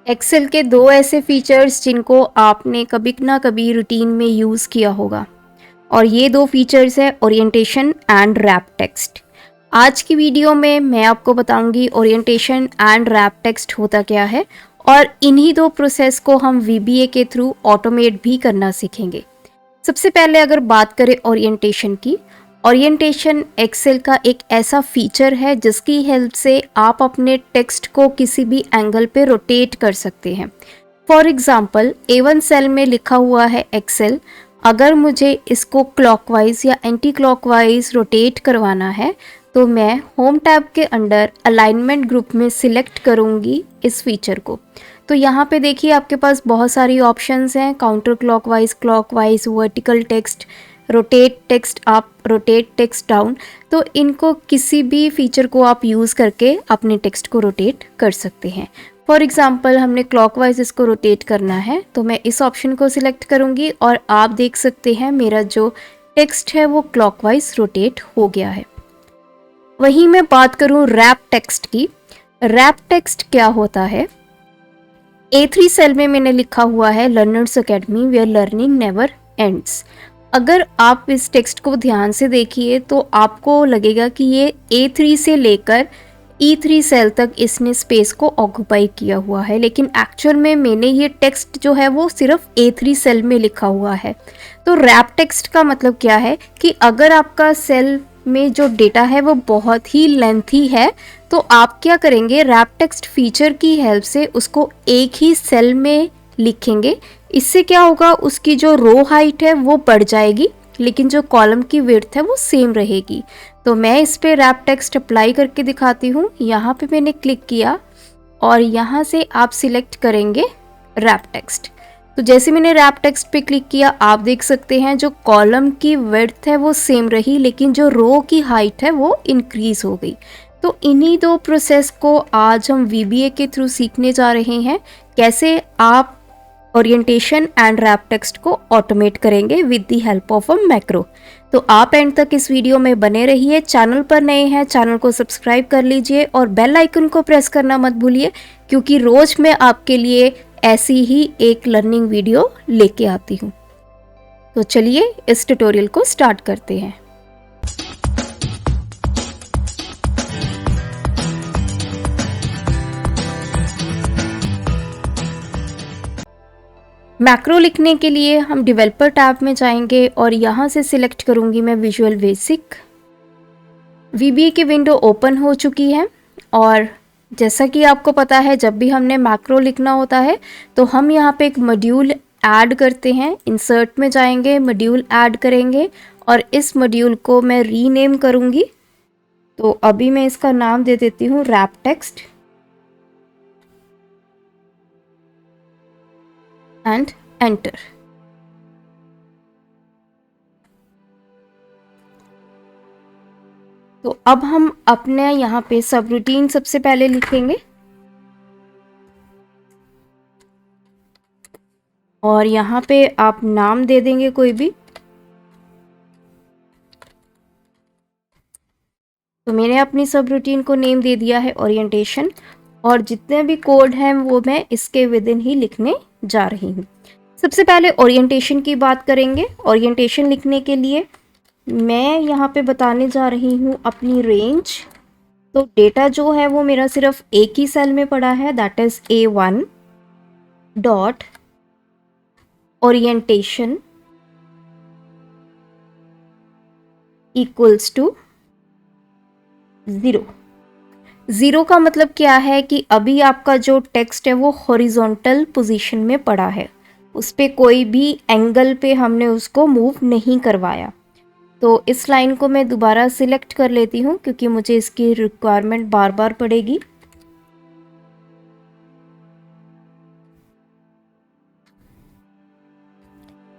Excel के दो ऐसे फीचर्स जिनको आपने कभी ना कभी रूटीन में यूज़ किया होगा, और ये दो फीचर्स है ओरिएंटेशन एंड रैप टेक्स्ट। आज की वीडियो में मैं आपको बताऊंगी ओरिएंटेशन एंड रैप टेक्स्ट होता क्या है, और इन्हीं दो प्रोसेस को हम वीबीए के थ्रू ऑटोमेट भी करना सीखेंगे। सबसे पहले अगर बात करें ओरिएंटेशन की, ओरिएंटेशन एक्सेल का एक ऐसा फीचर है जिसकी हेल्प से आप अपने टेक्स्ट को किसी भी एंगल पे रोटेट कर सकते हैं। फॉर एग्जाम्पल A1 सेल में लिखा हुआ है एक्सेल, अगर मुझे इसको क्लॉकवाइज या एंटी क्लॉकवाइज रोटेट करवाना है तो मैं होम टैब के अंडर अलाइनमेंट ग्रुप में सिलेक्ट करूँगी इस फीचर को। तो यहाँ पे देखिए आपके पास बहुत सारी ऑप्शंस हैं, counter clockwise, vertical text, rotate text up, rotate text down. तो इनको किसी भी फीचर को आप यूज़ करके अपने टेक्स्ट को रोटेट कर सकते हैं। फॉर एग्जाम्पल हमने क्लॉकवाइज इसको रोटेट करना है तो मैं इस ऑप्शन को सिलेक्ट करूँगी और आप देख सकते हैं मेरा जो टेक्स्ट है वो क्लॉकवाइज रोटेट हो गया है। वहीं मैं बात करूँ रैप टेक्स्ट की। रैप टेक्स्ट क्या होता है? A3 सेल में मैंने लिखा हुआ है learners academy where learning never ends. अगर आप इस टेक्स्ट को ध्यान से देखिए तो आपको लगेगा कि ये A3 से लेकर E3 सेल तक इसने स्पेस को ऑक्यूपाई किया हुआ है, लेकिन एक्चुअल में मैंने ये टेक्स्ट जो है वो सिर्फ A3 सेल में लिखा हुआ है। तो रैप टेक्स्ट का मतलब क्या है कि अगर आपका सेल में जो डेटा है वो बहुत ही लेंथी है तो आप क्या करेंगे, रैप टेक्स्ट फीचर की हेल्प से उसको एक ही सेल में लिखेंगे। इससे क्या होगा, उसकी जो रो हाइट है वो बढ़ जाएगी लेकिन जो कॉलम की विड्थ है वो सेम रहेगी। तो मैं इस पे रैप टेक्स्ट अप्लाई करके दिखाती हूँ। यहाँ पे मैंने क्लिक किया और यहाँ से आप सिलेक्ट करेंगे रैप टेक्स्ट। तो जैसे मैंने रैप टेक्स्ट पे क्लिक किया आप देख सकते हैं जो कॉलम की विड्थ है वो सेम रही लेकिन जो रो की हाइट है वो इंक्रीज हो गई। तो इन्हीं दो प्रोसेस को आज हम वीबीए के थ्रू सीखने जा रहे हैं, कैसे आप ओरिएंटेशन एंड रैप टेक्स्ट को ऑटोमेट करेंगे with the help of a macro. तो आप एंड तक इस वीडियो में बने रहिए। चैनल पर नए हैं चैनल को सब्सक्राइब कर लीजिए और बेल आइकन को प्रेस करना मत भूलिए, क्योंकि रोज मैं आपके लिए ऐसी ही एक लर्निंग वीडियो लेके आती हूँ। तो चलिए इस ट्यूटोरियल को स्टार्ट करते हैं। मैक्रो लिखने के लिए हम डेवलपर टैब में जाएंगे और यहाँ से सिलेक्ट करूँगी मैं विजुअल बेसिक। वीबीए की विंडो ओपन हो चुकी है और जैसा कि आपको पता है जब भी हमने मैक्रो लिखना होता है तो हम यहाँ पे एक मॉड्यूल ऐड करते हैं। इंसर्ट में जाएंगे, मॉड्यूल ऐड करेंगे और इस मॉड्यूल को मैं रीनेम करूँगी। तो अभी मैं इसका नाम दे देती हूँ रैप टेक्स्ट एंड एंटर। तो अब हम अपने यहाँ पे सब रूटीन सबसे पहले लिखेंगे और यहाँ पे आप नाम दे देंगे कोई भी। तो मैंने अपनी सब रूटीन को नेम दे दिया है ओरिएंटेशन, और जितने भी कोड हैं वो मैं इसके विद इन ही लिखने जा रही हूँ। सबसे पहले ओरिएंटेशन की बात करेंगे। ओरिएंटेशन लिखने के लिए मैं यहाँ पे बताने जा रही हूँ अपनी रेंज। तो डेटा जो है वो मेरा सिर्फ एक ही सेल में पड़ा है, that is A1 dot orientation equals to 0। 0 का मतलब क्या है कि अभी आपका जो टेक्स्ट है वो हॉरिजॉन्टल पोजीशन में पड़ा है, उस पर कोई भी एंगल पे हमने उसको मूव नहीं करवाया। तो इस लाइन को मैं दोबारा सिलेक्ट कर लेती हूँ क्योंकि मुझे इसकी रिक्वायरमेंट बार बार पड़ेगी।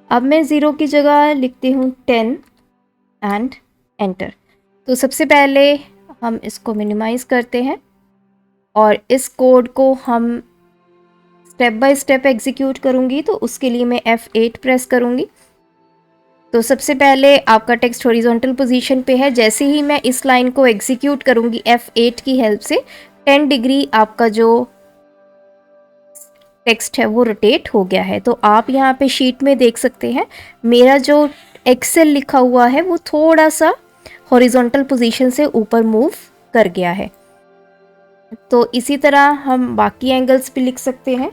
अब मैं 0 की जगह लिखती हूँ 10 एंड एंटर। तो सबसे पहले हम इसको मिनिमाइज करते हैं और इस कोड को हम स्टेप बाय स्टेप एग्जीक्यूट करूँगी। तो उसके लिए मैं F8 प्रेस करूँगी। तो सबसे पहले आपका टेक्स्ट हॉरिजॉन्टल पोजीशन पे है। जैसे ही मैं इस लाइन को एग्जीक्यूट करूँगी F8 की हेल्प से, 10 डिग्री आपका जो टेक्स्ट है वो रोटेट हो गया है। तो आप यहाँ पे शीट में देख सकते हैं मेरा जो एक्सेल लिखा हुआ है वो थोड़ा सा हॉरिजॉन्टल पोजीशन से ऊपर मूव कर गया है। तो इसी तरह हम बाकी एंगल्स भी लिख सकते हैं।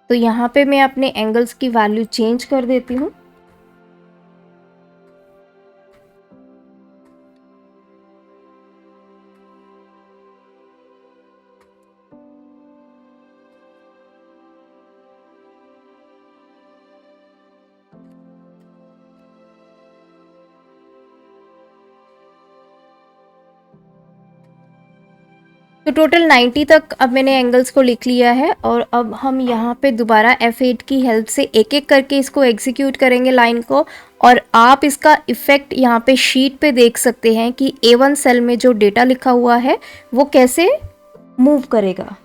तो यहाँ पे मैं अपने एंगल्स की वैल्यू चेंज कर देती हूँ। तो टोटल 90 तक अब मैंने एंगल्स को लिख लिया है और अब हम यहाँ पे दोबारा F8 की हेल्प से एक एक करके इसको एग्जीक्यूट करेंगे लाइन को। और आप इसका इफ़ेक्ट यहाँ पे शीट पे देख सकते हैं कि A1 सेल में जो डेटा लिखा हुआ है वो कैसे मूव करेगा।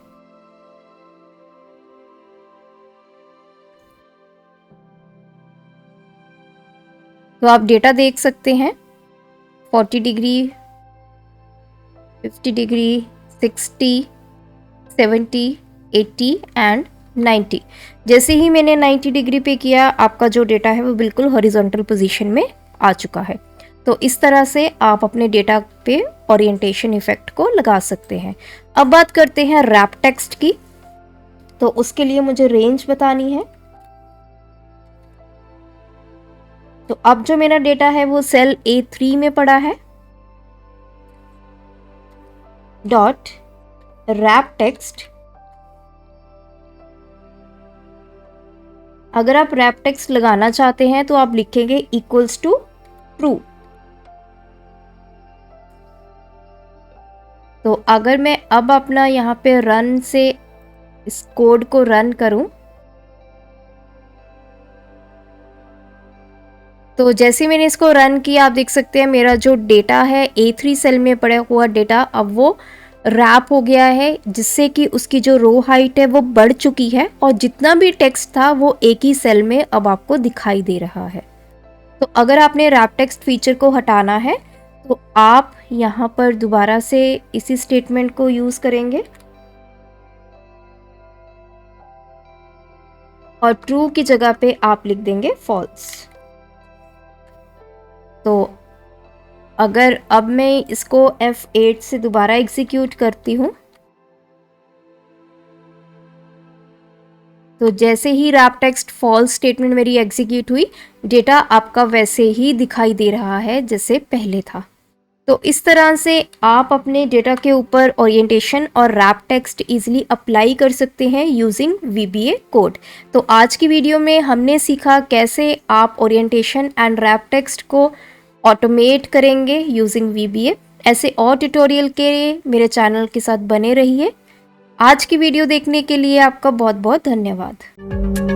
तो आप डेटा देख सकते हैं 40 डिग्री, 50 डिग्री, 60, 70, 80 एंड 90। जैसे ही मैंने 90 डिग्री पे किया आपका जो डेटा है वो बिल्कुल हॉरिजॉन्टल पोजीशन में आ चुका है। तो इस तरह से आप अपने डेटा पे ओरिएंटेशन इफेक्ट को लगा सकते हैं। अब बात करते हैं रैप टेक्स्ट की। तो उसके लिए मुझे रेंज बतानी है। तो अब जो मेरा डेटा है वो सेल A3 में पड़ा है। Dot wrap text. अगर आप रैप टेक्स्ट लगाना चाहते हैं तो आप लिखेंगे इक्वल्स टू ट्रू। तो अगर मैं अब अपना यहाँ पे रन से इस कोड को रन करूं तो जैसे मैंने इसको रन किया आप देख सकते हैं मेरा जो डेटा है A3 सेल में पड़ा हुआ डेटा अब वो रैप हो गया है, जिससे कि उसकी जो रो हाइट है वो बढ़ चुकी है और जितना भी टेक्स्ट था वो एक ही सेल में अब आपको दिखाई दे रहा है। तो अगर आपने रैप टेक्स्ट फीचर को हटाना है तो आप यहाँ पर दोबारा से इसी स्टेटमेंट को यूज करेंगे और ट्रू की जगह पे आप लिख देंगे फॉल्स। तो अगर अब मैं इसको F8 से दोबारा एग्जीक्यूट करती हूँ तो जैसे ही रैप टेक्स्ट फॉल्स स्टेटमेंट मेरी एग्जीक्यूट हुई डेटा आपका वैसे ही दिखाई दे रहा है जैसे पहले था। तो इस तरह से आप अपने डेटा के ऊपर ओरिएंटेशन और रैप टेक्स्ट इजीली अप्लाई कर सकते हैं यूजिंग VBA कोड। तो आज की वीडियो में हमने सीखा कैसे आप ओरिएंटेशन एंड रैप टेक्स्ट को ऑटोमेट करेंगे यूजिंग VBA। ऐसे और ट्यूटोरियल के मेरे चैनल के साथ बने रहिए। आज की वीडियो देखने के लिए आपका बहुत बहुत धन्यवाद।